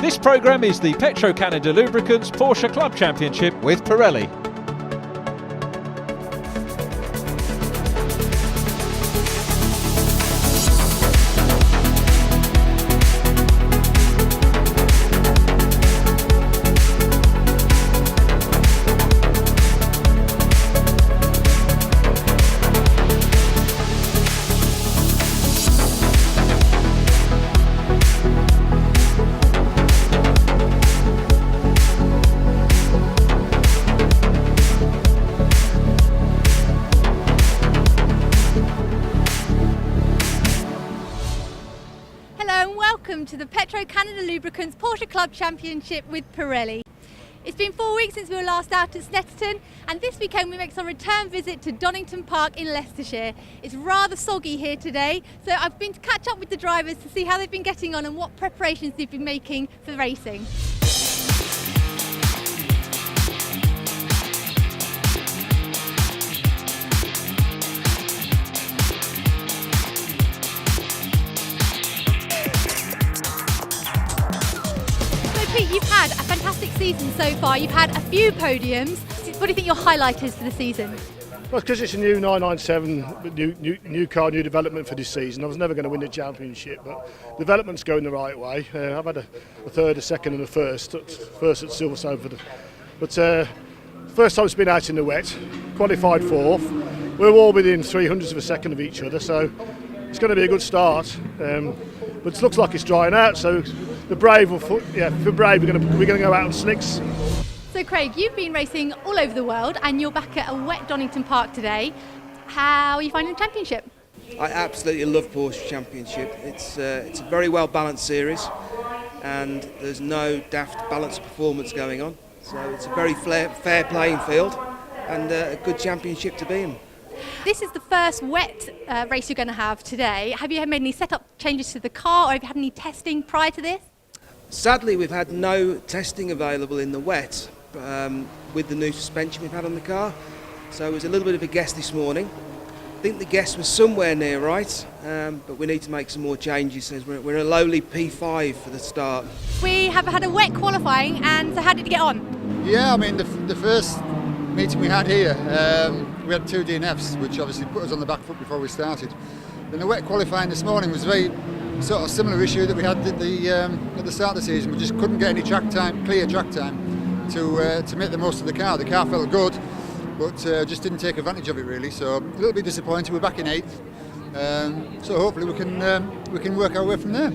This programme is the Petro-Canada Lubricants Porsche Club Championship with Pirelli. Welcome to the Petro-Canada Lubricants Porsche Club Championship with Pirelli. It's been 4 weeks since we were last out at Snetterton, and this weekend we make our return visit to Donington Park in Leicestershire. It's rather soggy here today, so I've been to catch up with the drivers to see how they've been getting on and what preparations they've been making for racing. Pete, you've had a fantastic season so far. You've had a few podiums. What do you think your highlight is for the season? Well, because it's a new 997, new car, new development for this season. I was never going to win the championship, but development's going the right way. I've had a third, a second and a first at Silverstone. But first time it's been out in the wet, qualified fourth. We're all within 300ths of a second of each other, so it's going to be a good start. But it looks like it's drying out, so the Brave we're going to go out on slicks. So Craig, you've been racing all over the world and you're back at a wet Donington Park today. How are you finding the championship? I absolutely love Porsche Championship. It's a very well balanced series and there's no daft balance performance going on. So it's a very fair playing field and a good championship to be in. This is the first wet race you're going to have today. Have you made any setup changes to the car, or have you had any testing prior to this? Sadly, we've had no testing available in the wet with the new suspension we've had on the car. So it was a little bit of a guess this morning. I think the guess was somewhere near right, but we need to make some more changes. So we're a lowly P5 for the start. We have had a wet qualifying, and so how did you get on? Yeah, I mean the first meeting we had here, we had 2 DNFs, which obviously put us on the back foot before we started. Then the wet qualifying this morning was a very sort of similar issue that we had at the start of the season. We just couldn't get any clear track time to make the most of the car. The car felt good, but just didn't take advantage of it really. So a little bit disappointed. We're back in 8th, so hopefully we can work our way from there.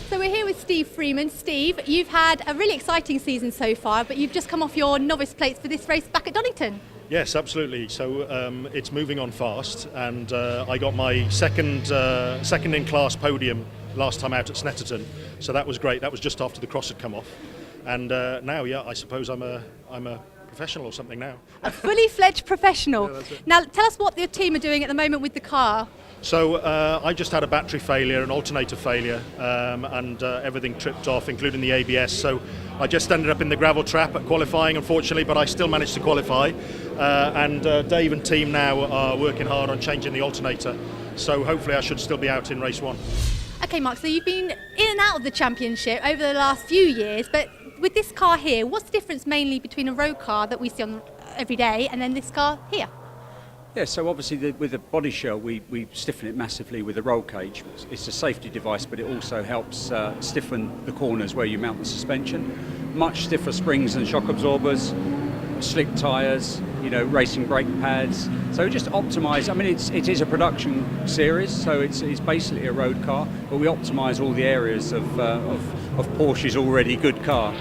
So we're here with Steve Freeman. Steve, you've had a really exciting season so far, but you've just come off your novice plates for this race back at Donington. Yes, absolutely. So it's moving on fast, and I got my second in class podium last time out at Snetterton. So that was great. That was just after the cross had come off, and now, yeah, I suppose I'm a professional or something now. A fully fledged professional. Yeah, that's it. Now tell us what your team are doing at the moment with the car. So I just had a battery failure, an alternator failure, and everything tripped off, including the ABS. So I just ended up in the gravel trap at qualifying, unfortunately, but I still managed to qualify. And Dave and team now are working hard on changing the alternator. So hopefully I should still be out in race 1. Okay, Mark, so you've been in and out of the championship over the last few years, but with this car here, what's the difference mainly between a road car that we see on every day and then this car here? Yeah, so obviously with the body shell, we stiffen it massively with a roll cage. It's a safety device, but it also helps stiffen the corners where you mount the suspension. Much stiffer springs and shock absorbers, slick tyres, racing brake pads. So just optimise. I mean, it is a production series, so it's basically a road car, but we optimise all the areas of Porsche's already good car.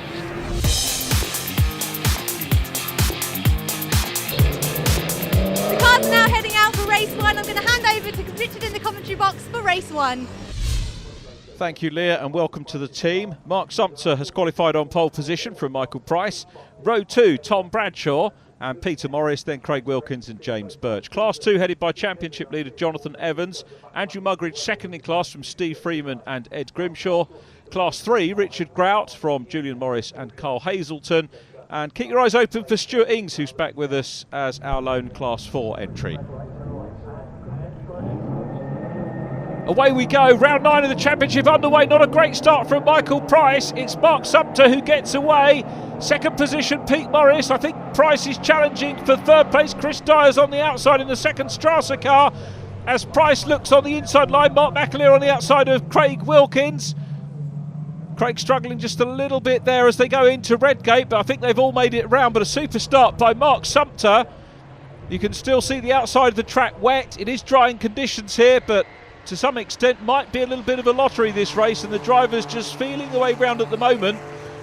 Now heading out for race 1. I'm going to hand over to Richard in the commentary box for race 1. Thank you, Leah, and welcome to the team. Mark Sumpter has qualified on pole position from Michael Price. Row 2, Tom Bradshaw and Peter Morris, then Craig Wilkins and James Birch. Class 2 headed by championship leader Jonathan Evans. Andrew Muggeridge second in class from Steve Freeman and Ed Grimshaw. Class 3, Richard Grout from Julian Morris and Carl Hazelton. And keep your eyes open for Stuart Ings, who's back with us as our lone Class 4 entry. Away we go, round 9 of the championship underway. Not a great start from Michael Price. It's Mark Sumter who gets away. Second position, Pete Morris. I think Price is challenging for third place. Chris Dyer's on the outside in the second Strasser car. As Price looks on the inside line, Mark McAleer on the outside of Craig Wilkins. Craig struggling just a little bit there as they go into Redgate, but I think they've all made it round. But a super start by Mark Sumter. You can still see the outside of the track wet. It is drying conditions here, but to some extent might be a little bit of a lottery this race, and the driver's just feeling the way round at the moment.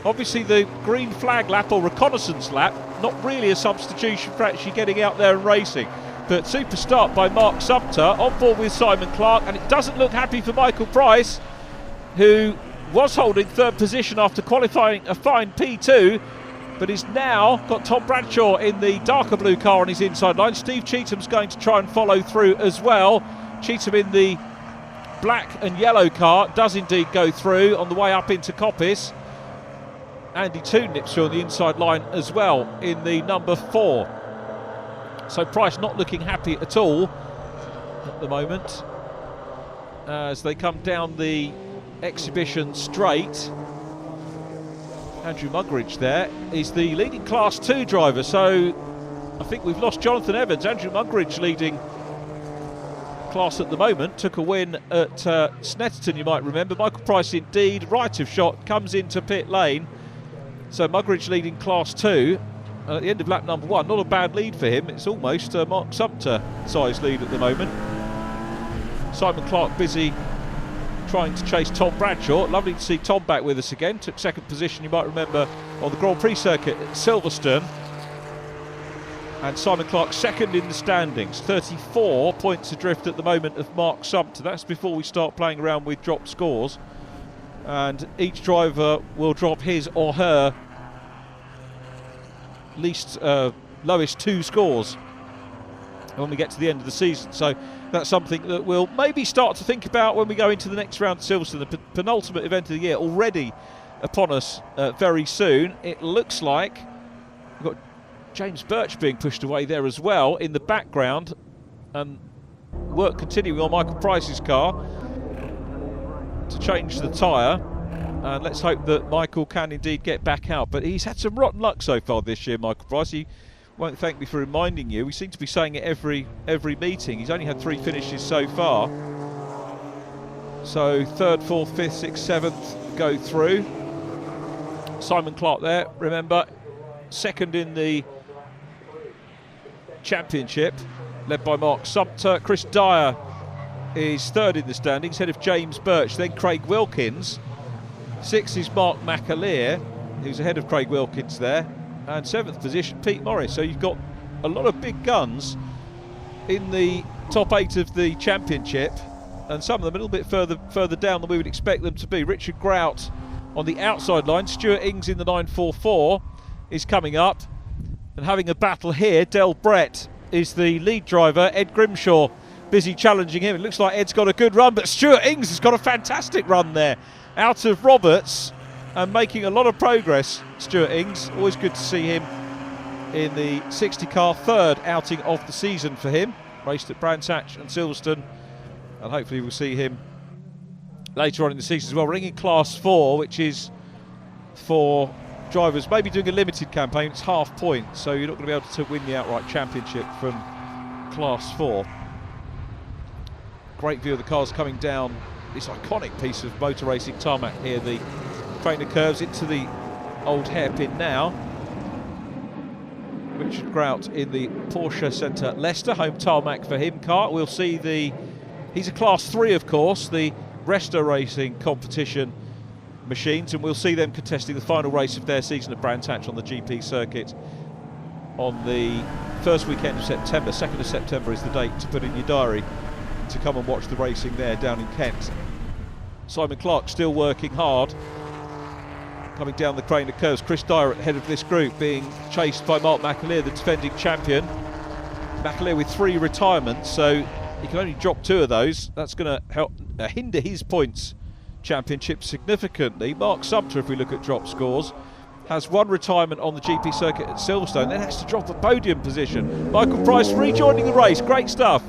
Obviously the green flag lap or reconnaissance lap, not really a substitution for actually getting out there and racing. But super start by Mark Sumter, on board with Simon Clark, and it doesn't look happy for Michael Price, who was holding third position after qualifying a fine P2, but he's now got Tom Bradshaw in the darker blue car on his inside line. Steve Cheatham's going to try and follow through as well. Cheatham in the black and yellow car does indeed go through on the way up into Coppice. Andy Toon nips through on the inside line as well in the number 4. So Price not looking happy at all at the moment as they come down the exhibition straight. Andrew Muggeridge there is the leading Class 2 driver, so I think we've lost Jonathan Evans. Andrew Muggeridge leading class at the moment, took a win at Snetterton, you might remember. Michael Price indeed, right of shot, comes into pit lane. So Muggeridge leading Class 2 at the end of lap number 1. Not a bad lead for him. It's almost a Mark Sumter size lead at the moment. Simon Clark busy trying to chase Tom Bradshaw. Lovely to see Tom back with us again. Took second position, you might remember, on the Grand Prix circuit at Silverstone. And Simon Clark second in the standings, 34 points adrift at the moment of Mark Sumter. That's before we start playing around with drop scores. And each driver will drop his or her lowest 2 scores when we get to the end of the season. So that's something that we'll maybe start to think about when we go into the next round of Silverstone, the penultimate event of the year, already upon us very soon. It looks like we've got James Birch being pushed away there as well in the background, and work continuing on Michael Price's car to change the tyre, and let's hope that Michael can indeed get back out. But he's had some rotten luck so far this year, Michael Price. He won't thank me for reminding you. We seem to be saying it every meeting. He's only had 3 finishes so far. So 3rd, 4th, 5th, 6th, 7th go through. Simon Clark there, remember, second in the championship, led by Mark Sumter. Chris Dyer is 3rd in the standings, ahead of James Birch, then Craig Wilkins. 6th is Mark McAleer, who's ahead of Craig Wilkins there, and 7th position Pete Morris. So you've got a lot of big guns in the top 8 of the championship, and some of them a little bit further down than we would expect them to be. Richard Grout on the outside line, Stuart Ings in the 944 is coming up, and having a battle here, Del Brett is the lead driver. Ed Grimshaw busy challenging him. It looks like Ed's got a good run, but Stuart Ings has got a fantastic run there out of Roberts and making a lot of progress. Stuart Ings, always good to see him in the 60 car, 3rd outing of the season for him. Raced at Brands Hatch and Silverstone, and hopefully we'll see him later on in the season as well. Ringing Class 4, which is for drivers maybe doing a limited campaign. It's half point, so you're not going to be able to win the outright championship from Class 4. Great view of the cars coming down this iconic piece of motor racing tarmac here. The trainer curves into the old hairpin now. Richard Grout in the Porsche Centre Leicester, home tarmac for him car. We'll see he's a Class 3 of course, the Resta Racing competition machines, and we'll see them contesting the final race of their season at Brands Hatch on the GP circuit on the first weekend of September. 2nd of September is the date to put in your diary to come and watch the racing there down in Kent. Simon Clark still working hard, coming down the Craner curves. Chris Dyer at the head of this group, being chased by Mark McAleer, the defending champion. McAleer with 3 retirements, so he can only drop 2 of those. That's going to help hinder his points championship significantly. Mark Sumter, if we look at drop scores, has 1 retirement on the GP circuit at Silverstone, then has to drop a podium position. Michael Price rejoining the race, great stuff.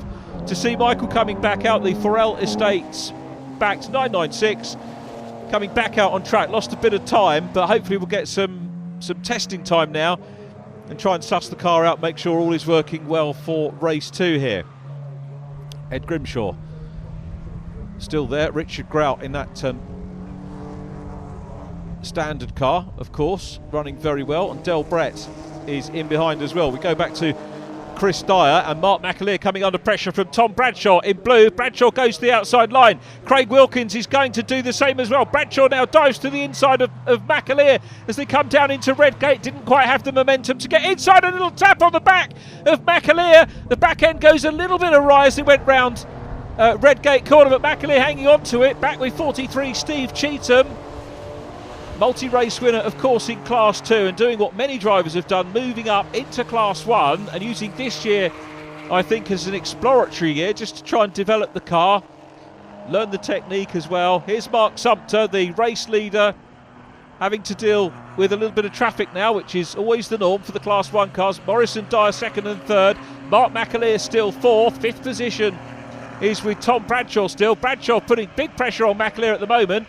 to see Michael coming back out. The Forel Estates backed 996, coming back out on track. Lost a bit of time, but hopefully we'll get some testing time now and try and suss the car out, make sure all is working well for race 2 here. Ed Grimshaw still there. Richard Grout in that standard car, of course, running very well, and Del Brett is in behind as well. We go back to Chris Dyer and Mark McAleer coming under pressure from Tom Bradshaw in blue. Bradshaw goes to the outside line. Craig Wilkins is going to do the same as well. Bradshaw now dives to the inside of McAleer as they come down into Redgate. Didn't quite have the momentum to get inside. A little tap on the back of McAleer. The back end goes a little bit awry as they went round Redgate corner, but McAleer hanging on to it. Back with 43, Steve Cheetham. Multi-race winner, of course, in Class 2, and doing what many drivers have done, moving up into Class 1 and using this year, I think, as an exploratory year, just to try and develop the car, learn the technique as well. Here's Mark Sumpter, the race leader, having to deal with a little bit of traffic now, which is always the norm for the Class 1 cars. Morris and Dyer second and third. Mark McAleer still fourth. Fifth position is with Tom Bradshaw still. Bradshaw putting big pressure on McAleer at the moment.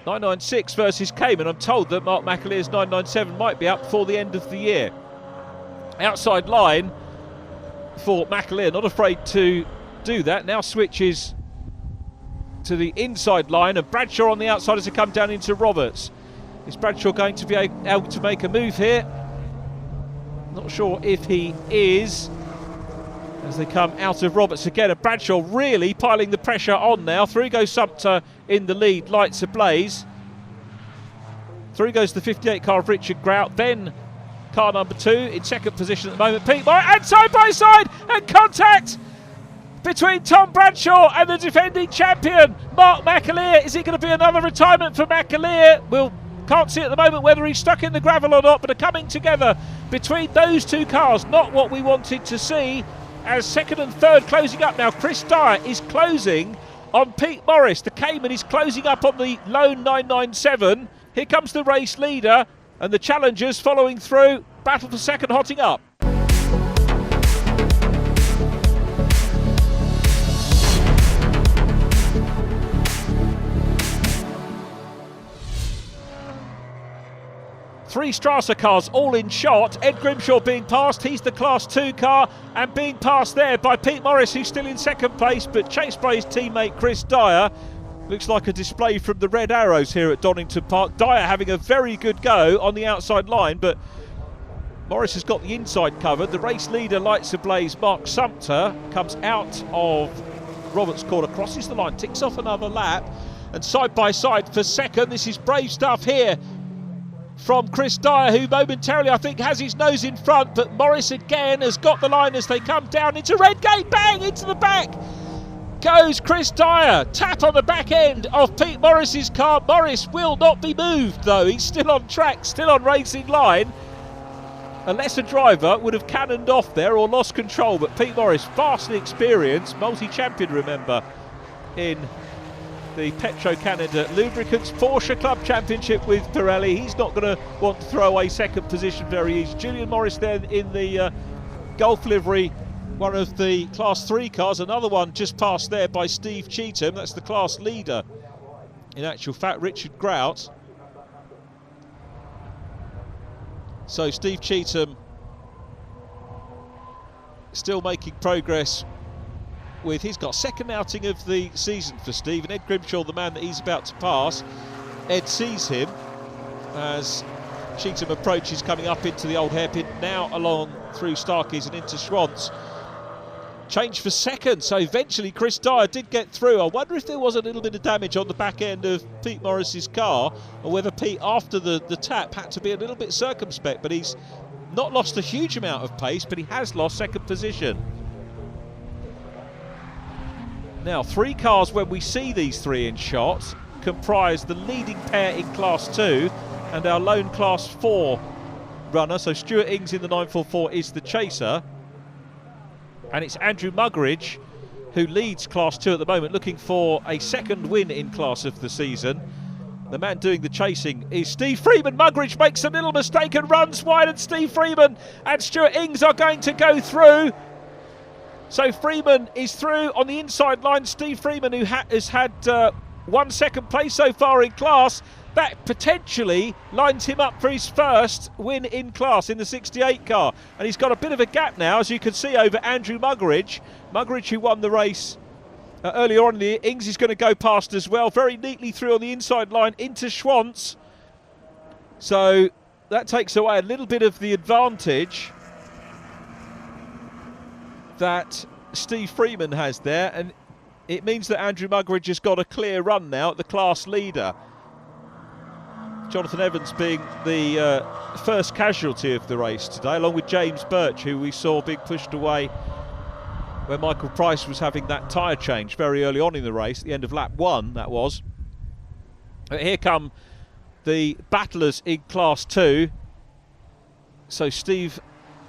996 versus Cayman. I'm told that Mark McAleer's 997 might be up before the end of the year. Outside line for McAleer, not afraid to do that. Now switches to the inside line, and Bradshaw on the outside as they come down into Roberts. Is Bradshaw going to be able to make a move here? Not sure if he is, as they come out of Roberts again. And Bradshaw really piling the pressure on now. Through goes Sumpter in the lead, lights ablaze. Through goes the 58 car of Richard Grout. Then car number 2 in second position at the moment, Pete Morris, and side by side, and contact between Tom Bradshaw and the defending champion, Mark McAleer. Is it going to be another retirement for McAleer? Can't see at the moment whether he's stuck in the gravel or not, but are coming together between those two cars. Not what we wanted to see, as second and third closing up now. Chris Dyer is closing on Pete Morris. The Cayman is closing up on the lone 997. Here comes the race leader, and the challengers following through. Battle for second hotting up. Three Strasser cars all in shot. Ed Grimshaw being passed, he's the Class 2 car, and being passed there by Pete Morris, who's still in second place, but chased by his teammate Chris Dyer. Looks like a display from the Red Arrows here at Donington Park. Dyer having a very good go on the outside line, but Morris has got the inside covered. The race leader, lights ablaze, Mark Sumpter, comes out of Roberts' corner, crosses the line, ticks off another lap, and side by side for second. This is brave stuff here from Chris Dyer, who momentarily, I think, has his nose in front, but Morris again has got the line as they come down into Redgate. Bang! Into the back goes Chris Dyer. Tap on the back end of Pete Morris's car. Morris will not be moved, though. He's still on track, still on racing line. A lesser driver would have cannoned off there or lost control, but Pete Morris, vastly experienced, multi-champion, remember, in the Petro Canada Lubricants Porsche Club Championship with Pirelli. He's not going to want to throw away second position very easy. Julian Morris then in the Golf livery, one of the Class 3 cars. Another one just passed there by Steve Cheetham. That's the class leader, in actual fact, Richard Grout. So Steve Cheetham still making progress with, he's got second outing of the season for Steve, and Ed Grimshaw, the man that he's about to pass. Ed sees him as Cheetham approaches, coming up into the old hairpin, now along through Starkeys and into Schwantz. Change for second, so eventually Chris Dyer did get through. I wonder if there was a little bit of damage on the back end of Pete Morris's car, or whether Pete, after the tap, had to be a little bit circumspect, but he's not lost a huge amount of pace, but he has lost second position. Now, three cars, when we see these three in shot, comprise the leading pair in Class 2 and our lone Class 4 runner. So Stuart Ings in the 944 is the chaser. And it's Andrew Muggeridge who leads Class 2 at the moment, looking for a second win in Class of the season. The man doing the chasing is Steve Freeman. Muggeridge makes a little mistake and runs wide, and Steve Freeman and Stuart Ings are going to go through. So Freeman is through on the inside line. Steve Freeman, who has had 1 second place so far in class, that potentially lines him up for his first win in class in the 68 car. And he's got a bit of a gap now, as you can see, over Andrew Muggeridge. Muggeridge, who won the race earlier on in the innings, is going to go past as well. Very neatly through on the inside line into Schwantz. So that takes away a little bit of the advantage that Steve Freeman has there. And it means that Andrew Muggeridge has got a clear run now at the class leader. Jonathan Evans being the first casualty of the race today, along with James Birch, who we saw being pushed away when Michael Price was having that tyre change very early on in the race, at the end of lap 1, that was. But here come the battlers in Class 2. So Steve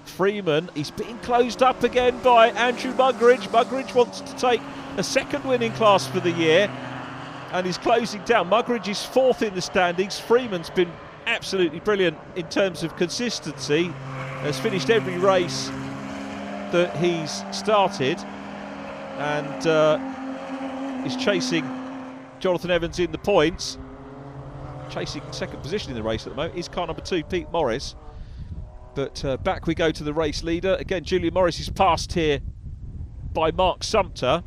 Freeman, he's being closed up again by Andrew Muggeridge. Muggeridge wants to take a second win in class for the year, and he's closing down. Muggeridge is 4th in the standings. Freeman's been absolutely brilliant in terms of consistency, has finished every race that he's started, and is chasing Jonathan Evans in the points. Chasing second position in the race at the moment is car number 2, Pete Morris. But back we go to the race leader. Again, Julian Morris is passed here by Mark Sumpter.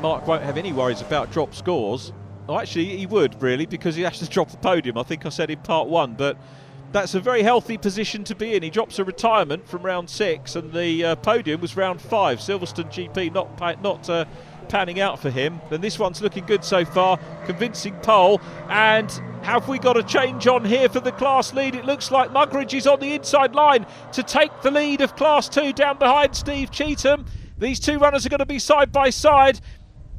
Mark won't have any worries about drop scores. Oh, actually, he would, really, because he has to drop the podium. I think I said in part 1, but that's a very healthy position to be in. He drops a retirement from round 6, and the podium was round 5. Silverstone GP not panning out for him. And this one's looking good so far. Convincing pole. And have we got a change on here for the class lead? It looks like Muggeridge is on the inside line to take the lead of Class 2 down behind Steve Cheetham. These two runners are going to be side by side.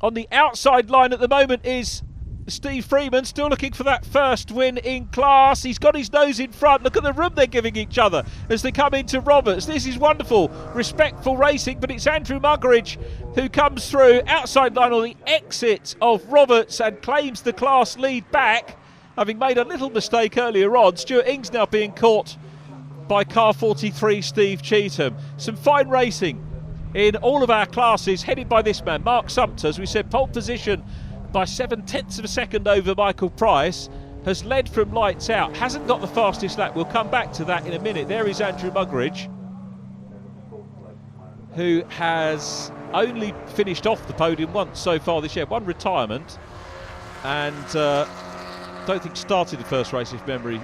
On the outside line at the moment is Steve Freeman, still looking for that first win in class. He's got his nose in front. Look at the room they're giving each other as they come into Roberts. This is wonderful, respectful racing, but it's Andrew Muggeridge who comes through outside line on the exit of Roberts and claims the class lead back, having made a little mistake earlier on. Stuart Ings now being caught by car 43, Steve Cheetham. Some fine racing in all of our classes, headed by this man, Mark Sumpter. As we said, pole position by 7/10 of a second over Michael Price, has led from lights out, hasn't got the fastest lap. We'll come back to that in a minute. There is Andrew Muggeridge, who has only finished off the podium once so far this year, one retirement, and don't think started the first race, if memory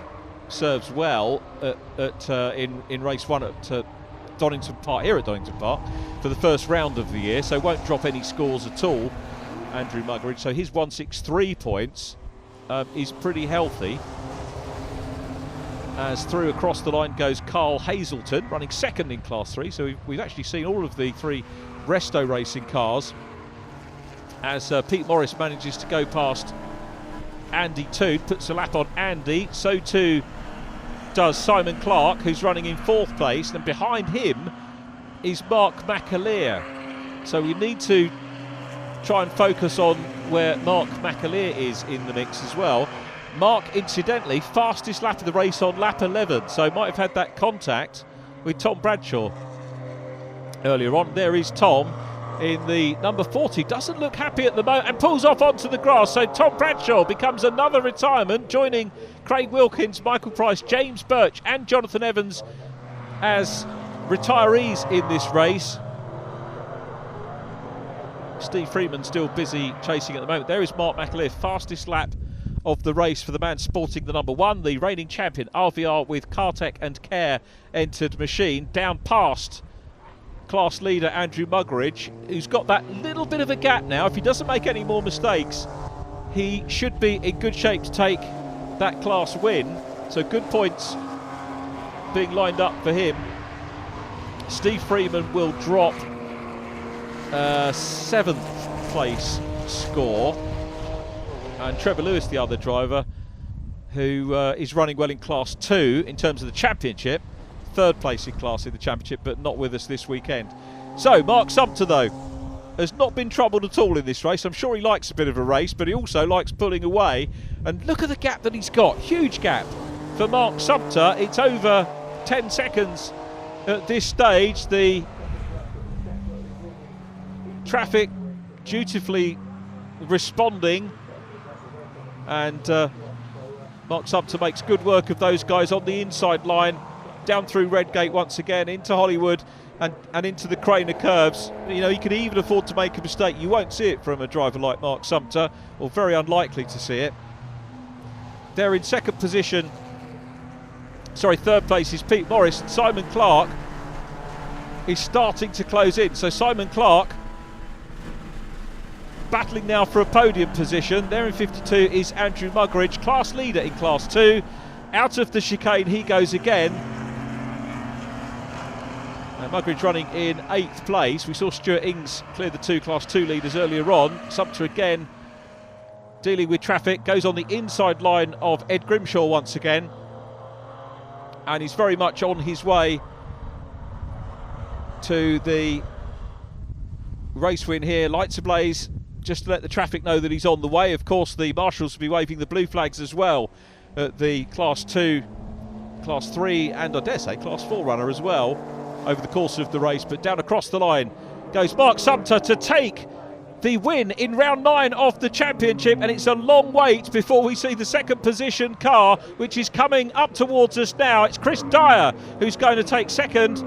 serves well, in race 1 at Donington Park, here at Donington Park, for the first round of the year, so won't drop any scores at all, Andrew Muggeridge. So his 163 points is pretty healthy. As through across the line goes Carl Hazelton, running second in Class 3. So we've actually seen all of the 3 Resto Racing cars as Pete Morris manages to go past Andy Toon, puts a lap on Andy. So too does Simon Clark, who's running in 4th place, and behind him is Mark McAleer. So we need to try and focus on where Mark McAleer is in the mix as well. Mark, incidentally, fastest lap of the race on lap 11, so might have had that contact with Tom Bradshaw earlier on. There is Tom in the number 40, doesn't look happy at the moment and pulls off onto the grass. So Tom Bradshaw becomes another retirement, joining Craig Wilkins, Michael Price, James Birch and Jonathan Evans as retirees in this race. Steve Freeman still busy chasing at the moment. There is Mark McAleer, fastest lap of the race for the man sporting the number 1, the reigning champion. RVR with Cartec and Care entered machine, down past class leader Andrew Muggeridge, who's got that little bit of a gap now. If he doesn't make any more mistakes, he should be in good shape to take that class win. So good points being lined up for him. Steve Freeman will drop 7th place score, and Trevor Lewis, the other driver, who is running well in Class 2 in terms of the championship, 3rd place in class in the championship, but not with us this weekend. So Mark Sumpter, though, has not been troubled at all in this race. I'm sure he likes a bit of a race, but he also likes pulling away. And look at the gap that he's got, huge gap for Mark Sumpter. It's over 10 seconds at this stage, the traffic dutifully responding, and Mark Sumter makes good work of those guys on the inside line, down through Redgate once again, into Hollywood and into the Craner curves. You know, he can even afford to make a mistake. You won't see it from a driver like Mark Sumter, or very unlikely to see it. They're in second position. Sorry, third place is Pete Morris, and Simon Clark is starting to close in. So Simon Clark battling now for a podium position. There in 52 is Andrew Muggeridge, class leader in Class 2. Out of the chicane he goes again. Muggeridge running in 8th place. We saw Stuart Ings clear the 2 Class 2 leaders earlier on. Sumter again dealing with traffic, goes on the inside line of Ed Grimshaw once again, and he's very much on his way to the race win here. Lights ablaze, just to let the traffic know that he's on the way. Of course, the marshals will be waving the blue flags as well at the Class 2, Class 3 and I dare say Class 4 runner as well over the course of the race. But down across the line goes Mark Sumter to take the win in round 9 of the championship, and it's a long wait before we see the second position car, which is coming up towards us now. It's Chris Dyer who's going to take second.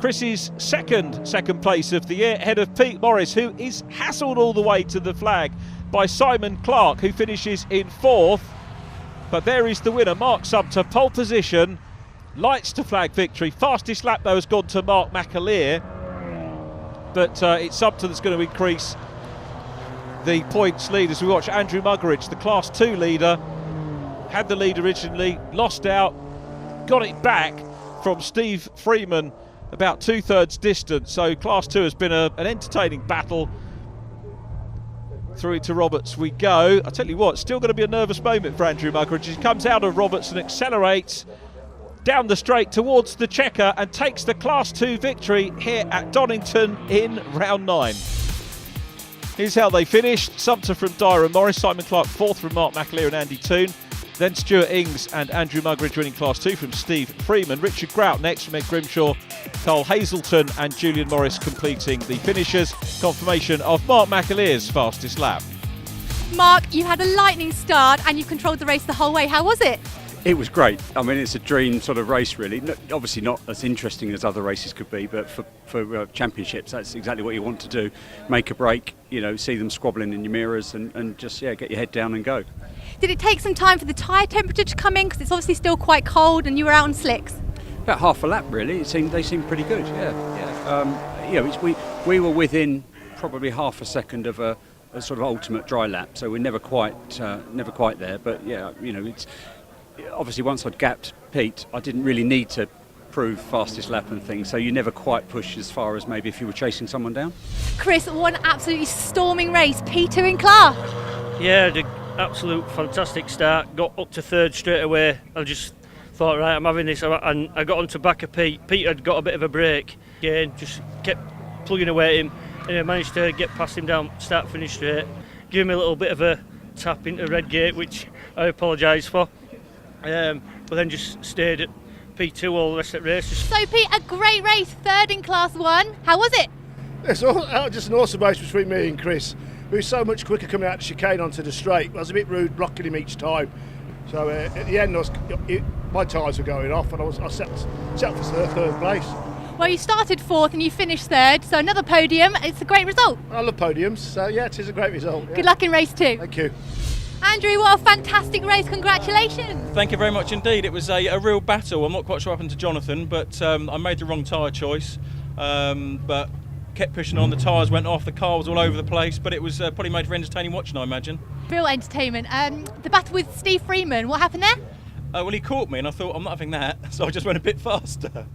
Chris's second place of the year, ahead of Pete Morris, who is hassled all the way to the flag by Simon Clark, who finishes in 4th. But there is the winner, Mark Sumter, pole position, lights to flag victory. Fastest lap though has gone to Mark McAleer, but it's Sumter that's going to increase the points lead as we watch Andrew Muggeridge, the Class 2 leader, had the lead originally, lost out, got it back from Steve Freeman about 2/3 distance. So Class 2 has been an entertaining battle. Through to Roberts we go. I tell you what, still going to be a nervous moment for Andrew Muggeridge. He comes out of Roberts and accelerates down the straight towards the checker and takes the Class 2 victory here at Donington in round 9. Here's how they finished. Sumter from Dyer and Morris, Simon Clark 4th from Mark McAleer and Andy Toon. Then Stuart Ings and Andrew Muggeridge winning Class 2 from Steve Freeman. Richard Grout next from Ed Grimshaw. Carl Hazelton and Julian Morris completing the finishers. Confirmation of Mark McAleer's fastest lap. Mark, you had a lightning start and you controlled the race the whole way. How was it? It was great. I mean, it's a dream sort of race, really. Obviously not as interesting as other races could be, but for championships, that's exactly what you want to do. Make a break, you know, see them squabbling in your mirrors and just, get your head down and go. Did it take some time for the tyre temperature to come in? Because it's obviously still quite cold and you were out on slicks. About half a lap, really. They seemed pretty good, we were within probably half a second of a sort of ultimate dry lap, so we're never quite there. But it's obviously once I'd gapped Pete, I didn't really need to prove fastest lap and things, so you never quite push as far as maybe if you were chasing someone down. Chris, what an absolutely storming race. P2 in Clark. Yeah, the absolute fantastic start. Got up to 3rd straight away. I just thought, right, I'm having this, and I got onto back of Pete. Pete had got a bit of a break. Again, just kept plugging away at him, and I managed to get past him down start finish straight. Give him a little bit of a tap into Redgate, which I apologise for. But then just stayed at P2 all the rest of the race. So Pete, a great race, 3rd in Class 1. How was it? It's just an awesome race between me and Chris. We were so much quicker coming out the chicane onto the straight. I was a bit rude blocking him each time. So at the end, my tyres were going off and I set for 3rd place. Well, you started 4th and you finished 3rd, so another podium. It's a great result. I love podiums, so yeah, it is a great result. Yeah. Good luck in race 2. Thank you. Andrew, what a fantastic race. Congratulations. Thank you very much indeed. It was a real battle. I'm not quite sure what happened to Jonathan, but I made the wrong tyre choice. But kept pushing on, the tyres went off, the car was all over the place, but it was probably made for entertaining watching, I imagine. Real entertainment. The battle with Steve Freeman, what happened there? Well, he caught me and I thought, I'm not having that, so I just went a bit faster.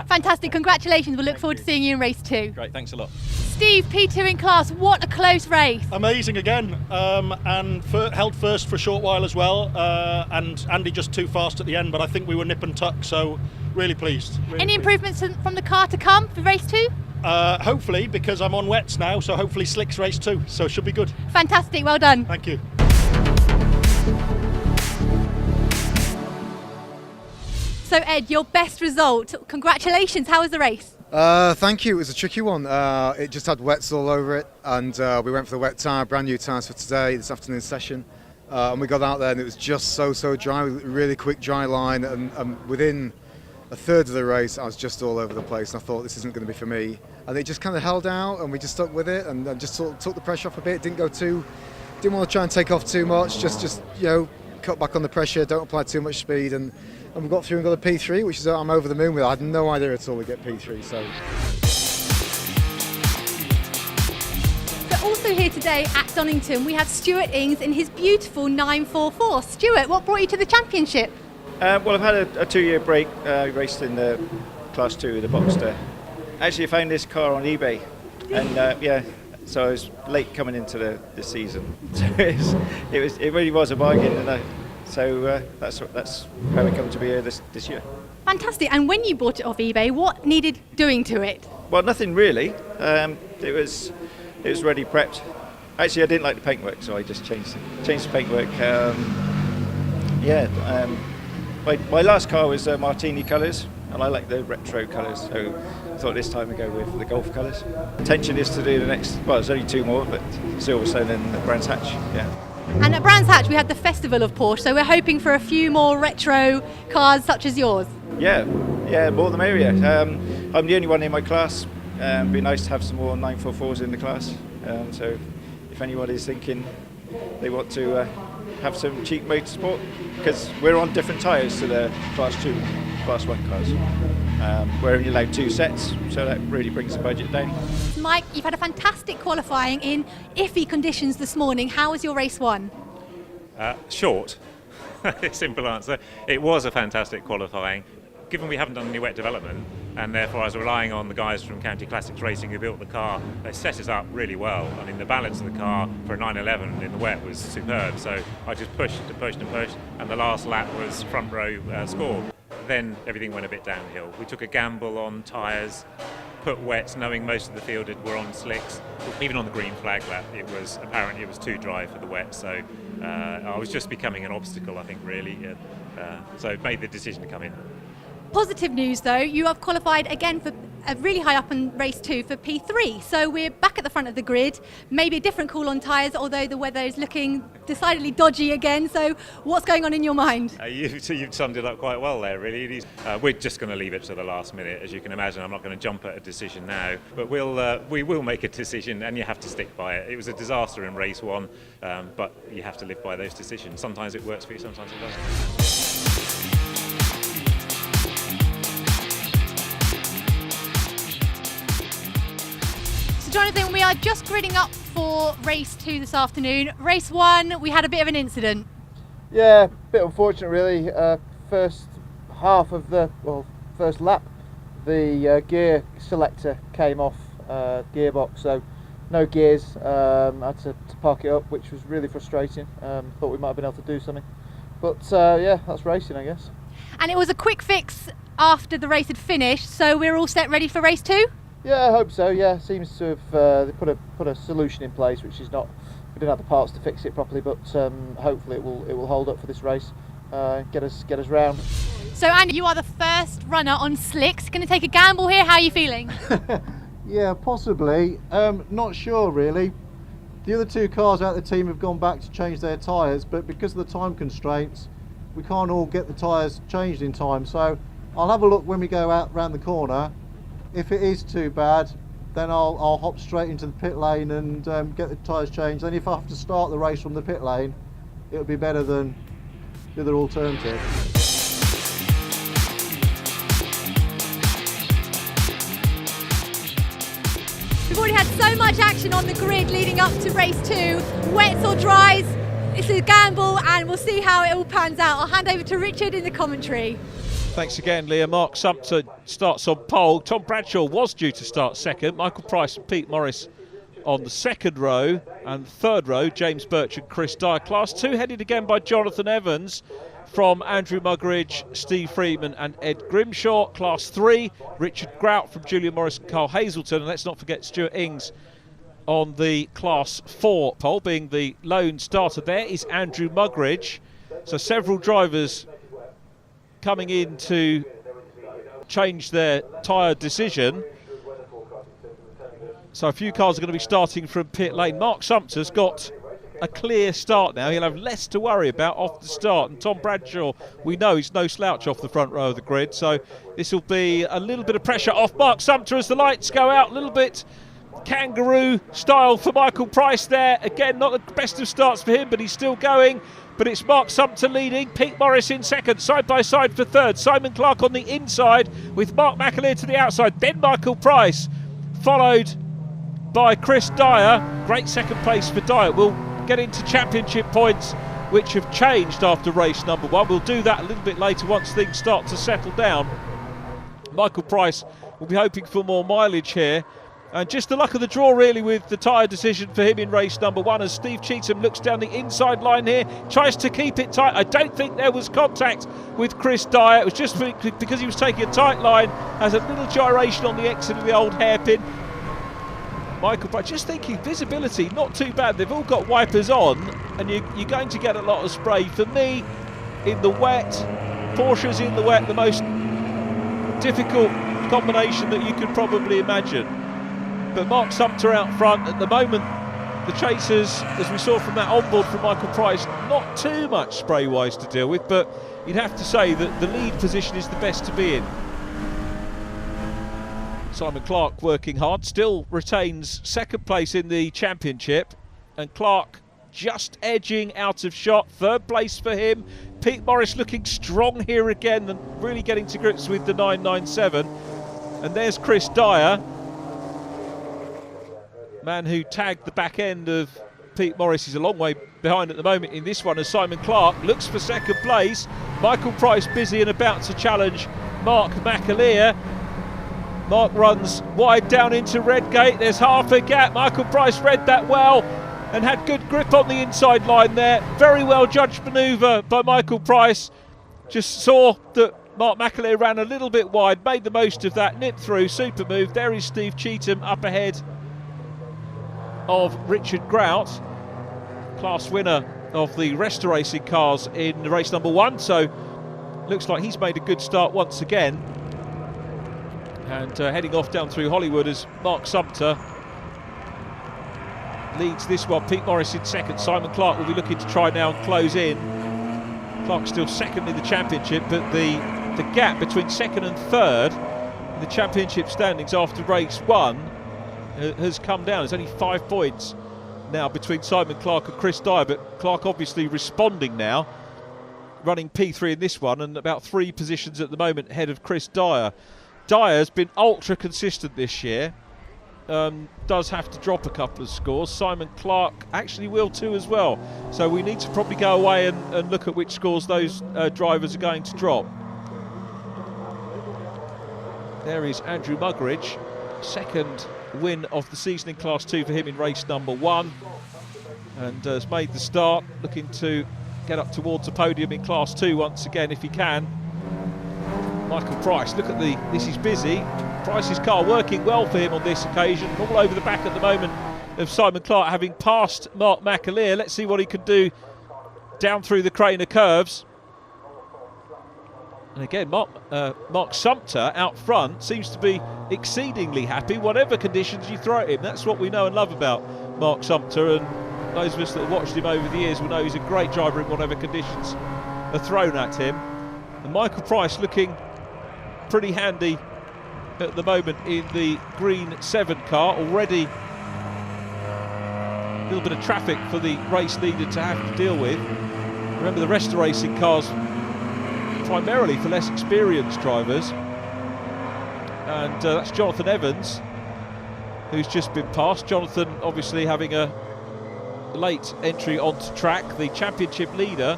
Fantastic, congratulations. We'll look forward to seeing you in race 2. Great, thanks a lot. Steve, P2 in Class, what a close race. Amazing again, and held first for a short while as well, and Andy just too fast at the end, but I think we were nip and tuck, so really pleased. Any improvements from the car to come for race 2? Hopefully, because I'm on wets now, so hopefully slicks race 2, so it should be good. Fantastic, well done. Thank you. So Ed, your best result. Congratulations. How was the race? Thank you. It was a tricky one. It just had wets all over it, and we went for the wet tyre, brand new tyres for today, this afternoon session. And we got out there and it was just so dry, really quick dry line, and within a third of the race I was just all over the place, and I thought this isn't going to be for me. And it just kind of held out, and we just stuck with it, and just sort of took the pressure off a bit. Didn't want to try and take off too much. Just cut back on the pressure. Don't apply too much speed, and we got through and got a P3, which is I'm over the moon with. I had no idea at all we get P3. So also here today at Donington we have Stuart Ings in his beautiful 944. Stuart, what brought you to the championship? Well, I've had a 2-year break, raced in the Class 2 with the Boxster. Actually, I found this car on eBay, and so I was late coming into the season. So it really was a bargain, and so that's how we come to be here this year. Fantastic. And when you bought it off eBay, what needed doing to it? Well, nothing really. It was ready prepped. Actually, I didn't like the paintwork, so I just changed the paintwork. My last car was Martini colours, and I like the retro colours, so I thought this time I'd go with the Golf colours. Intention is to do the next, well, there's only 2 more, but Silverstone and Brands Hatch, yeah. And at Brands Hatch we had the Festival of Porsche, so we're hoping for a few more retro cars such as yours. Yeah, more the merrier. I'm the only one in my class. It'd be nice to have some more 944s in the class. So if anybody's thinking they want to have some cheap motorsport, because we're on different tyres to the Class 2, Class 1 cars. We're only allowed 2 sets, so that really brings the budget down. Mike, you've had a fantastic qualifying in iffy conditions this morning. How was your race 1? Short. Simple answer. It was a fantastic qualifying. Given we haven't done any wet development, and therefore I was relying on the guys from County Classics Racing who built the car, they set us up really well. I mean, the balance of the car for a 911 in the wet was superb, so I just pushed, and the last lap was front row score. Then everything went a bit downhill. We took a gamble on tyres, put wets, knowing most of the field were on slicks. Even on the green flag lap, it was too dry for the wet, so I was just becoming an obstacle, I think, really. So it made the decision to come in. Positive news though, you have qualified again for really high up in race 2 for P3, so we're back at the front of the grid. Maybe a different call on tyres, although the weather is looking decidedly dodgy again. So what's going on in your mind? You've summed it up quite well there, really. We're just going to leave it to the last minute. As you can imagine, I'm not going to jump at a decision now, but we will make a decision, and you have to stick by it. It was a disaster in race 1, but you have to live by those decisions. Sometimes it works for you, sometimes it doesn't. Jonathan, we are just gridding up for race 2 this afternoon. Race 1, we had a bit of an incident. Yeah, a bit unfortunate really. First lap, the gear selector came off gearbox, so no gears. I had to park it up, which was really frustrating. Thought we might have been able to do something. But yeah, that's racing, I guess. And it was a quick fix after the race had finished, so we're all set ready for race 2? Yeah, I hope so. Yeah, seems to have they put a solution in place, which is not. We didn't have the parts to fix it properly, but hopefully it will hold up for this race, get us round. So Andy, you are the first runner on slicks. Going to take a gamble here. How are you feeling? Yeah, possibly. Not sure really. The other 2 cars out of the team have gone back to change their tyres, but because of the time constraints, we can't all get the tyres changed in time. So I'll have a look when we go out round the corner. If it is too bad, then I'll hop straight into the pit lane and get the tyres changed. Then if I have to start the race from the pit lane, it'll be better than the other alternative. We've already had so much action on the grid leading up to race 2. Wets or dries, it's a gamble, and we'll see how it all pans out. I'll hand over to Richard in the commentary. Thanks again, Leah. Mark Sumpter starts on pole. Tom Bradshaw was due to start second. Michael Price and Pete Morris on the second row. And third row, James Birch and Chris Dyer. Class 2 headed again by Jonathan Evans from Andrew Muggeridge, Steve Freeman and Ed Grimshaw. Class 3, Richard Grout from Julian Morris and Carl Hazelton. And let's not forget Stuart Ings on the Class 4 pole. Being the lone starter there is Andrew Muggeridge. So several drivers coming in to change their tyre decision. So a few cars are going to be starting from pit lane. Mark Sumpter's got a clear start now. He'll have less to worry about off the start. And Tom Bradshaw, we know he's no slouch off the front row of the grid. So this will be a little bit of pressure off Mark Sumpter as the lights go out. A little bit kangaroo style for Michael Price there. Again, not the best of starts for him, but he's still going. But it's Mark Sumpter leading, Pete Morris in second, side by side for third. Simon Clark on the inside with Mark McAleer to the outside. Then Michael Price, followed by Chris Dyer. Great second place for Dyer. We'll get into championship points, which have changed after race number 1. We'll do that a little bit later once things start to settle down. Michael Price will be hoping for more mileage here. And just the luck of the draw really with the tyre decision for him in race number 1 as Steve Cheetham looks down the inside line here, tries to keep it tight. I don't think there was contact with Chris Dyer. It was just because he was taking a tight line, has a little gyration on the exit of the old hairpin. Michael Price, just thinking visibility, not too bad. They've all got wipers on and you're going to get a lot of spray. For me, in the wet, Porsche's in the wet, the most difficult combination that you could probably imagine. But Mark Sumpter out front at the moment. The chasers, as we saw from that onboard from Michael Price, not too much spray-wise to deal with, but you'd have to say that the lead position is the best to be in. Simon Clark working hard, still retains second place in the championship, and Clark just edging out of shot, third place for him. Pete Morris looking strong here again and really getting to grips with the 997. And there's Chris Dyer, man who tagged the back end of Pete Morris. He's a long way behind at the moment in this one as Simon Clark looks for second place. Michael Price busy and about to challenge Mark McAleer. Mark runs wide down into Redgate. There's half a gap. Michael Price read that well and had good grip on the inside line there. Very well judged manoeuvre by Michael Price. Just saw that Mark McAleer ran a little bit wide, made the most of that, nipped through, super move. There is Steve Cheetham up ahead of Richard Grout, class winner of the Resta Racing cars in race number 1. So looks like he's made a good start once again. And heading off down through Hollywood as Mark Sumpter leads this one. Pete Morris in second. Simon Clark will be looking to try now and close in. Clark's still second in the championship, but the gap between second and third in the championship standings after race 1 has come down. There's only 5 points now between Simon Clark and Chris Dyer, but Clark obviously responding now, running P3 in this one and about 3 positions at the moment ahead of Chris Dyer. Dyer's been ultra consistent this year, does have to drop a couple of scores. Simon Clark actually will too as well, so we need to probably go away and look at which scores those drivers are going to drop. There is Andrew Muggeridge, second win of the season in Class 2 for him in race number 1, and has made the start, looking to get up towards the podium in Class 2 once again if he can. Michael Price, look at this is busy. Price's car working well for him on this occasion, all over the back at the moment of Simon Clark, having passed Mark McAleer. Let's see what he can do down through the Craner curves. And again, Mark Sumpter out front seems to be exceedingly happy, whatever conditions you throw at him. That's what we know and love about Mark Sumpter, and those of us that have watched him over the years will know he's a great driver in whatever conditions are thrown at him. And Michael Price looking pretty handy at the moment in the green 7 car. Already a little bit of traffic for the race leader to have to deal with. Remember, the Resta Racing cars primarily for less experienced drivers, and that's Jonathan Evans who's just been passed. Jonathan obviously having a late entry onto track, the championship leader,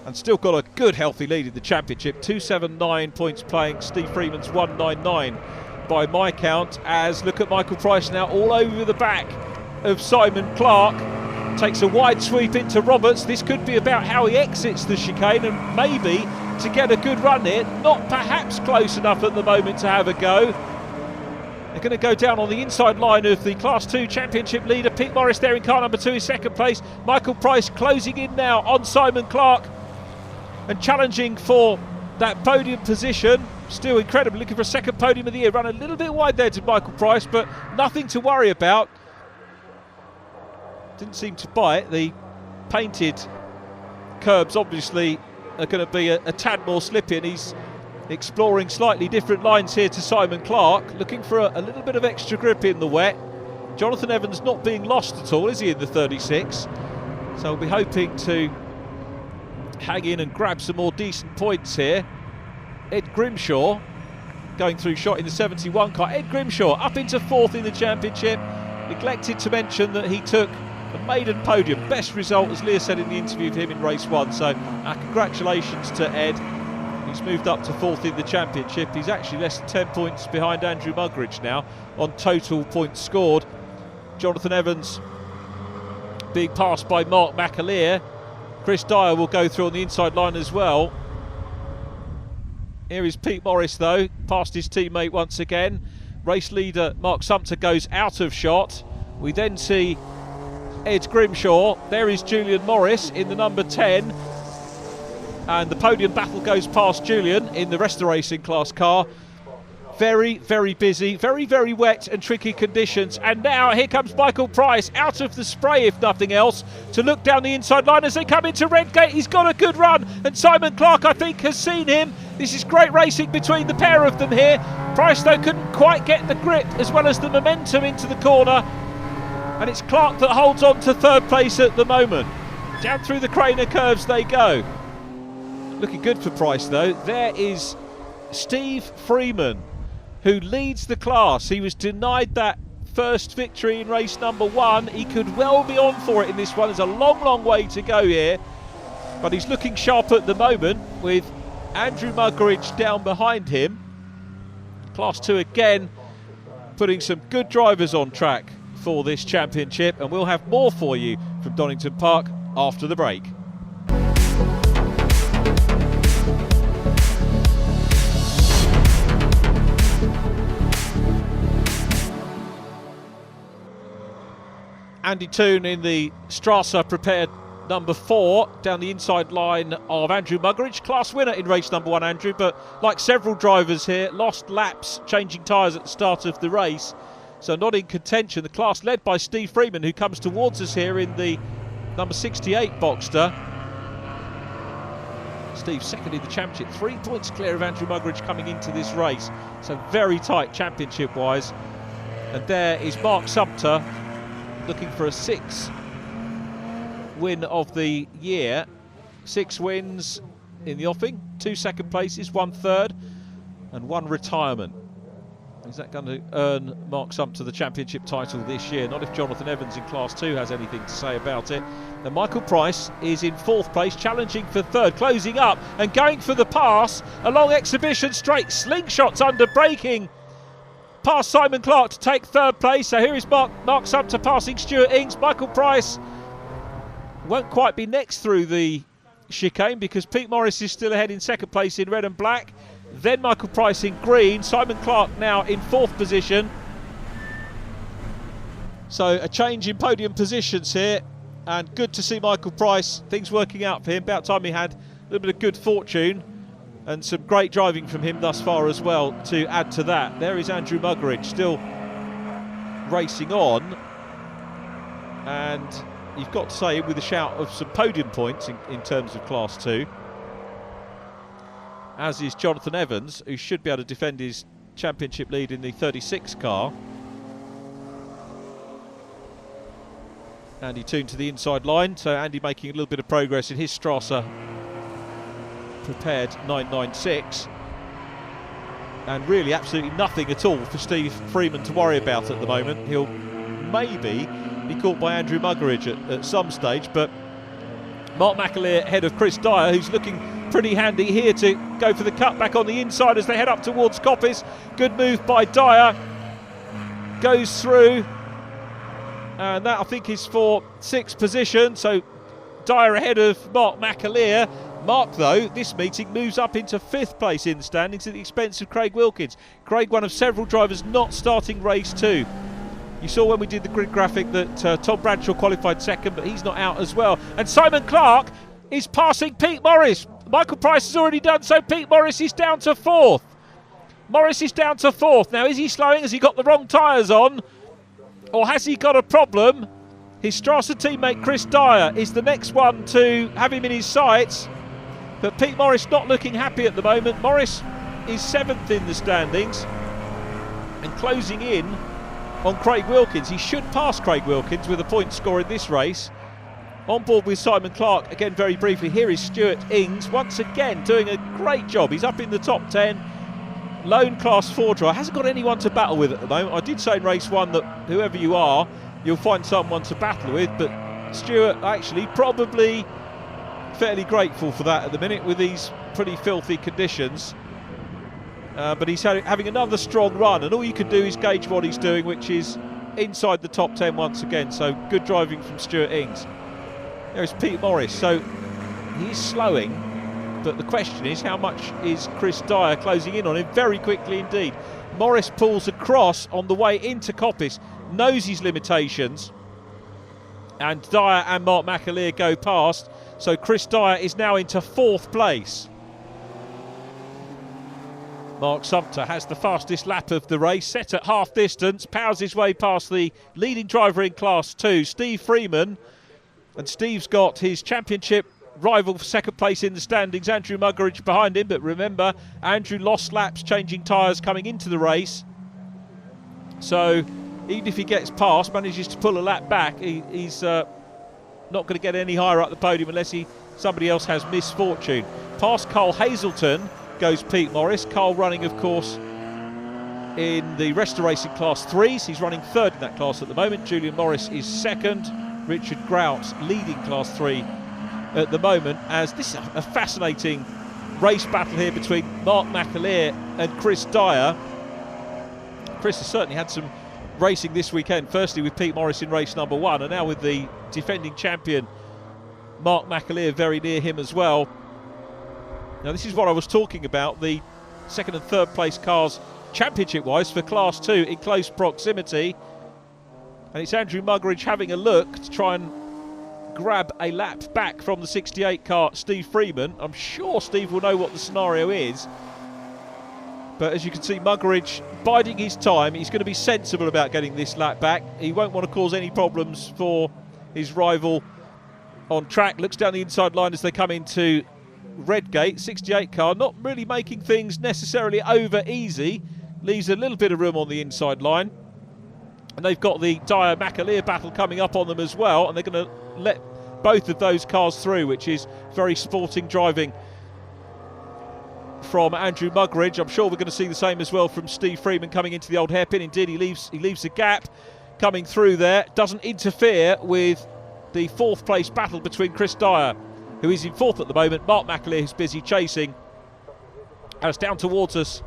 and still got a good healthy lead in the championship. 279 points playing Steve Freeman's 199 by my count, as look at Michael Price now all over the back of Simon Clark. Takes a wide sweep into Roberts. This could be about how he exits the chicane and maybe to get a good run here. Not perhaps close enough at the moment to have a go. They're going to go down on the inside line of the Class 2 championship leader. Pete Morris there in car number 2 in second place. Michael Price closing in now on Simon Clark and challenging for that podium position. Still incredible, looking for a second podium of the year. Run a little bit wide there to Michael Price, but nothing to worry about. Didn't seem to bite. The painted curbs obviously are going to be a tad more slippy, and he's exploring slightly different lines here to Simon Clark, looking for a little bit of extra grip in the wet. Jonathan Evans not being lost at all, is he, in the 36? So we'll be hoping to hang in and grab some more decent points here. Ed Grimshaw going through shot in the 71 car. Ed Grimshaw up into 4th in the championship. Neglected to mention that he took a maiden podium. Best result, as Leah said in the interview, of him in race 1. So congratulations to Ed. He's moved up to 4th in the championship. He's actually less than 10 points behind Andrew Muggeridge now on total points scored. Jonathan Evans being passed by Mark McAleer. Chris Dyer will go through on the inside line as well. Here is Pete Morris though, past his teammate once again. Race leader Mark Sumpter goes out of shot. We then see Ed Grimshaw. There is Julian Morris in the number 10. And the podium battle goes past Julian in the Resta Racing class car. Very, very busy, very, very wet and tricky conditions. And now here comes Michael Price out of the spray, if nothing else, to look down the inside line as they come into Redgate. He's got a good run, and Simon Clark, I think, has seen him. This is great racing between the pair of them here. Price, though, couldn't quite get the grip as well as the momentum into the corner. And it's Clark that holds on to 3rd place at the moment. Down through the Craner curves they go. Looking good for Price, though. There is Steve Freeman, who leads the class. He was denied that first victory in race number 1. He could well be on for it in this one. There's a long, long way to go here. But he's looking sharp at the moment with Andrew Muggeridge down behind him. Class 2 again putting some good drivers on track for this championship. And we'll have more for you from Donington Park after the break. Andy Toon in the Strasser prepared number 4 down the inside line of Andrew Muggeridge. Class winner in race number 1, Andrew, but like several drivers here, lost laps changing tyres at the start of the race, so not in contention. The class led by Steve Freeman, who comes towards us here in the number 68 Boxster. Steve second in the championship, 3 points clear of Andrew Muggeridge coming into this race, so very tight championship wise. And there is Mark Sumpter looking for a 6th win of the year. 6 wins in the offing, 2 second places, 1 third and 1 retirement. Is that going to earn Mark Sumpter the championship title this year? Not if Jonathan Evans in Class 2 has anything to say about it. And Michael Price is in 4th place, challenging for 3rd, closing up and going for the pass along Exhibition Straight. Slingshots under braking past Simon Clark to take 3rd place. So here is Mark Sumpter passing Stuart Ings. Michael Price won't quite be next through the chicane because Pete Morris is still ahead in 2nd place in red and black. Then Michael Price in green. Simon Clark now in 4th position. So a change in podium positions here, and good to see Michael Price, things working out for him. About time he had a little bit of good fortune and some great driving from him thus far as well to add to that. There is Andrew Muggeridge still racing on, and you've got to say with a shout of some podium points in terms of Class 2, as is Jonathan Evans, who should be able to defend his championship lead in the 36 car. Andy Toon to the inside line, so Andy making a little bit of progress in his Strasser prepared 996, and really absolutely nothing at all for Steve Freeman to worry about at the moment. He'll maybe be caught by Andrew Muggeridge at some stage, but Mark McAleer ahead of Chris Dyer, who's looking pretty handy here to go for the cut back on the inside as they head up towards Coppice. Good move by Dyer, goes through, and that I think is for 6th position, so Dyer ahead of Mark McAleer. Mark, though, this meeting moves up into 5th place in the standings at the expense of Craig Wilkins. Craig, one of several drivers not starting race 2. You saw when we did the grid graphic that Tom Bradshaw qualified 2nd, but he's not out as well. And Simon Clark is passing Pete Morris. Michael Price has already done so. Pete Morris is down to 4th. Morris is down to 4th. Now, is he slowing? Has he got the wrong tyres on? Or has he got a problem? His Strasser teammate Chris Dyer is the next one to have him in his sights. But Pete Morris not looking happy at the moment. Morris is 7th in the standings and closing in on Craig Wilkins. He should pass Craig Wilkins with a point score in this race. On board with Simon Clark, again very briefly, here is Stuart Ings, once again doing a great job. He's up in the top 10, lone Class 4 driver, hasn't got anyone to battle with at the moment. I did say in race 1 that whoever you are, you'll find someone to battle with, but Stuart actually probably fairly grateful for that at the minute with these pretty filthy conditions. But he's having another strong run, and all you can do is gauge what he's doing, which is inside the top 10 once again. So good driving from Stuart Ings. There's Pete Morris, so he's slowing, but the question is how much is Chris Dyer closing in on him? Very quickly indeed. Morris pulls across on the way into Coppice, knows his limitations, and Dyer and Mark McAleer go past, so Chris Dyer is now into 4th place. Mark Sumter has the fastest lap of the race, set at half distance, powers his way past the leading driver in Class 2, Steve Freeman. And Steve's got his championship rival for 2nd place in the standings, Andrew Muggeridge, behind him. But remember, Andrew lost laps changing tyres coming into the race. So even if he gets past, manages to pull a lap back, he's not going to get any higher up the podium unless somebody else has misfortune. Past Carl Hazelton goes Pete Morris. Carl running, of course, in the Racing Class 3s. He's running 3rd in that class at the moment. Julian Morris is 2nd. Richard Grout leading Class 3 at the moment, as this is a fascinating race battle here between Mark McAleer and Chris Dyer. Chris has certainly had some racing this weekend, firstly with Pete Morris in race number 1, and now with the defending champion Mark McAleer very near him as well. Now this is what I was talking about, the 2nd and 3rd place cars championship wise for Class 2 in close proximity. And it's Andrew Muggeridge having a look to try and grab a lap back from the 68 car, Steve Freeman. I'm sure Steve will know what the scenario is. But as you can see, Muggeridge biding his time. He's going to be sensible about getting this lap back. He won't want to cause any problems for his rival on track. Looks down the inside line as they come into Redgate. 68 car, not really making things necessarily over easy. Leaves a little bit of room on the inside line. And they've got the Dyer McAleer battle coming up on them as well, and they're going to let both of those cars through, which is very sporting driving from Andrew Muggeridge. I'm sure we're going to see the same as well from Steve Freeman coming into the old hairpin. Indeed, he leaves a gap coming through there. Doesn't interfere with the 4th place battle between Chris Dyer, who is in 4th at the moment, Mark McAleer, who's busy chasing. As down towards us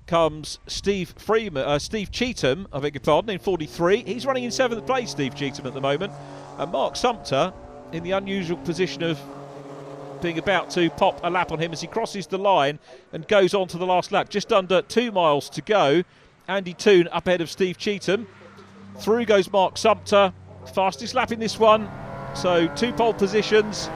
comes Steve Cheetham, I beg your pardon, in 43. He's running in 7th place, Steve Cheetham, at the moment. And Mark Sumter in the unusual position of being about to pop a lap on him as he crosses the line and goes on to the last lap. Just under 2 miles to go. Andy Toon up ahead of Steve Cheetham. Through goes Mark Sumter. Fastest lap in this one. So 2 pole positions.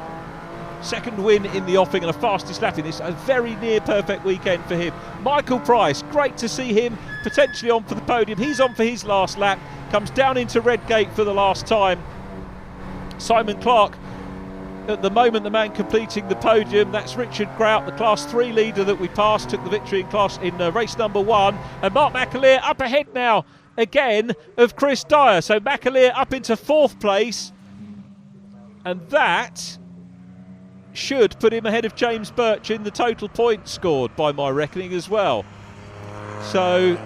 2nd win in the offing and a fastest lap in this. A very near perfect weekend for him. Michael Price, great to see him potentially on for the podium. He's on for his last lap. Comes down into Redgate for the last time. Simon Clark, at the moment, the man completing the podium. That's Richard Grout, the Class 3 leader that we passed, took the victory in race number 1. And Mark McAleer up ahead now again of Chris Dyer. So McAleer up into 4th place. And that should put him ahead of James Birch in the total points scored by my reckoning as well. So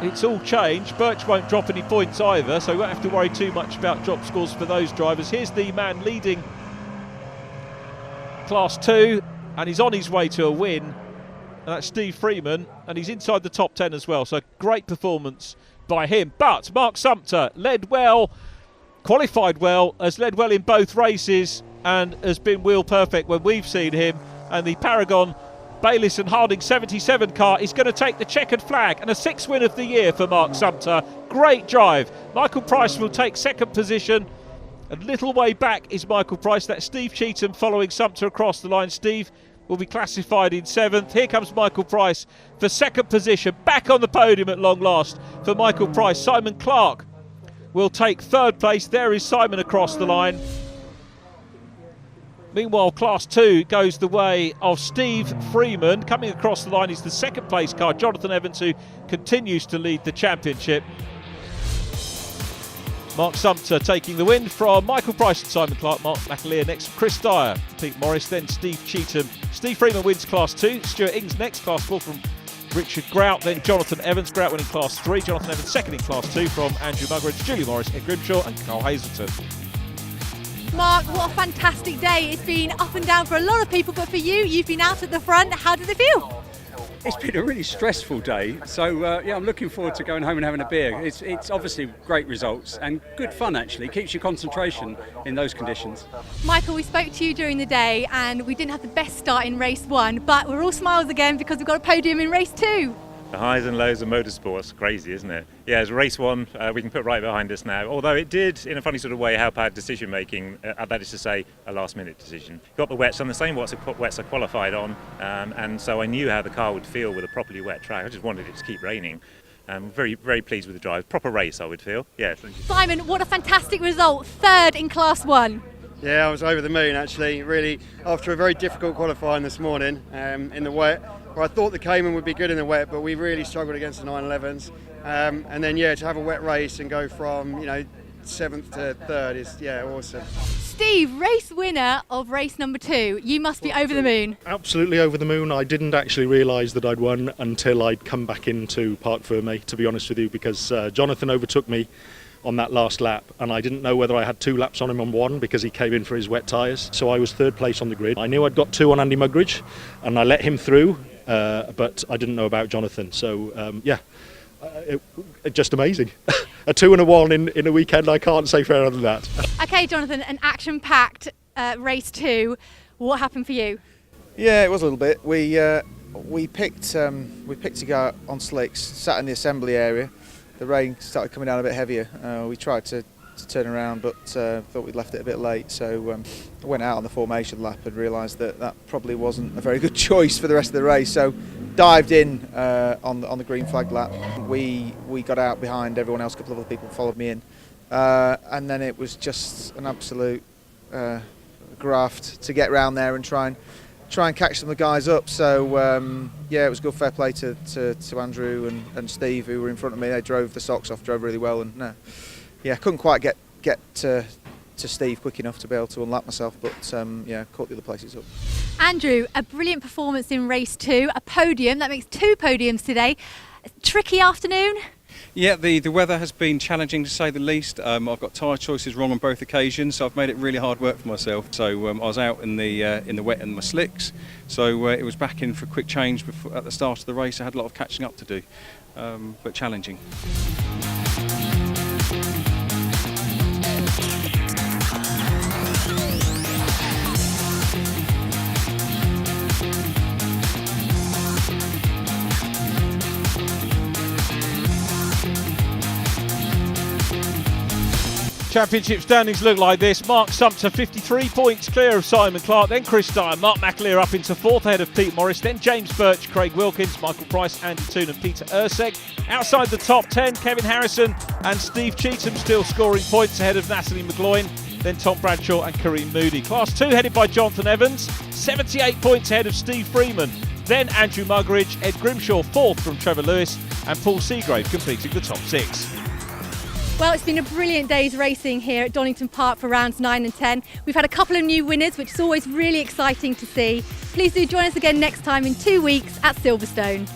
it's all changed. Birch won't drop any points either, so we won't have to worry too much about drop scores for those drivers. Here's the man leading Class 2, and he's on his way to a win. And that's Steve Freeman, and he's inside the top 10 as well, so great performance by him. But Mark Sumter led well, qualified well, has led well in both races, and has been wheel perfect when we've seen him. And the Paragon Bayliss and Harding 77 car is going to take the checkered flag, and a 6th win of the year for Mark Sumter. Great drive. Michael Price will take 2nd position A little way back is Michael Price. That's Steve Cheetham following Sumpter across the line. Steve will be classified in 7th. Here comes Michael Price for 2nd position. Back on the podium at long last for Michael Price. Simon Clark will take 3rd place. There is Simon across the line. Meanwhile, Class 2 goes the way of Steve Freeman. Coming across the line is the 2nd place car, Jonathan Evans, who continues to lead the championship. Mark Sumpter taking the win from Michael Price and Simon Clark. Mark McAleer next, Chris Dyer, Pete Morris, then Steve Cheetham. Steve Freeman wins Class 2. Stuart Ings next, Class 4 from Richard Grout, then Jonathan Evans. Grout winning Class 3. Jonathan Evans second in Class 2 from Andrew Muggeridge, Julie Morris, Ed Grimshaw and Carl Hazelton. Mark, what a fantastic day. It's been up and down for a lot of people, but for you, you've been out at the front. How did it feel? It's been a really stressful day, so yeah, I'm looking forward to going home and having a beer. It's obviously great results and good fun actually, keeps your concentration in those conditions. Michael, we spoke to you during the day and we didn't have the best start in race 1, but we're all smiles again because we've got a podium in race 2. The highs and lows of motorsport's crazy, isn't it? Yeah, it's race 1, we can put right behind us now. Although it did, in a funny sort of way, help our decision making, that is to say, a last minute decision. Got the wets on the same wets I qualified on, and so I knew how the car would feel with a properly wet track. I just wanted it to keep raining. Very, very pleased with the drive. Proper race, I would feel. Yeah. Simon, what a fantastic result. 3rd in Class 1. Yeah, I was over the moon actually, really, after a very difficult qualifying this morning in the wet. Well, I thought the Cayman would be good in the wet, but we really struggled against the 911s. And then, yeah, to have a wet race and go from, 7th to 3rd is, awesome. Steve, race winner of race number 2. You must be over the moon. Absolutely over the moon. I didn't actually realise that I'd won until I'd come back into Parc Fermé, to be honest with you, because Jonathan overtook me on that last lap, and I didn't know whether I had 2 laps on him on 1 because he came in for his wet tyres. So I was 3rd place on the grid. I knew I'd got 2 on Andy Muggeridge, and I let him through. But I didn't know about Jonathan, so it just amazing. A 2 and a 1 in a weekend, I can't say fairer than that. Okay, Jonathan, an action-packed race 2. What happened for you? Yeah, it was a little bit. We picked to go on slicks, sat in the assembly area. The rain started coming down a bit heavier. We tried to turn around, but thought we'd left it a bit late, so I went out on the formation lap and realised that probably wasn't a very good choice for the rest of the race, so dived in on the green flag lap. We got out behind everyone else. A couple of other people followed me in, and then it was just an absolute graft to get round there and try and catch some of the guys up. So yeah, it was good, fair play to Andrew and Steve, who were in front of me. They drove the socks off, drove really well, and yeah, couldn't quite get to Steve quick enough to be able to unlap myself, but yeah, caught the other places up. Andrew, a brilliant performance in race 2, a podium. That makes 2 podiums today. A tricky afternoon. Yeah, the weather has been challenging to say the least. I've got tyre choices wrong on both occasions, so I've made it really hard work for myself. So I was out in the wet and my slicks, so it was back in for a quick change at the start of the race. I had a lot of catching up to do, but challenging. Championship standings look like this. Mark Sumpter 53 points clear of Simon Clark, then Chris Dyer, Mark McAleer up into 4th ahead of Pete Morris, then James Birch, Craig Wilkins, Michael Price, Andy Toon and Peter Urseg. Outside the top 10, Kevin Harrison and Steve Cheetham still scoring points ahead of Natalie McGloin, then Tom Bradshaw and Kareem Moody. Class 2 headed by Jonathan Evans, 78 points ahead of Steve Freeman, then Andrew Muggeridge, Ed Grimshaw 4th from Trevor Lewis and Paul Seagrave completing the top 6. Well, it's been a brilliant day's racing here at Donington Park for rounds 9 and 10. We've had a couple of new winners, which is always really exciting to see. Please do join us again next time in 2 weeks at Silverstone.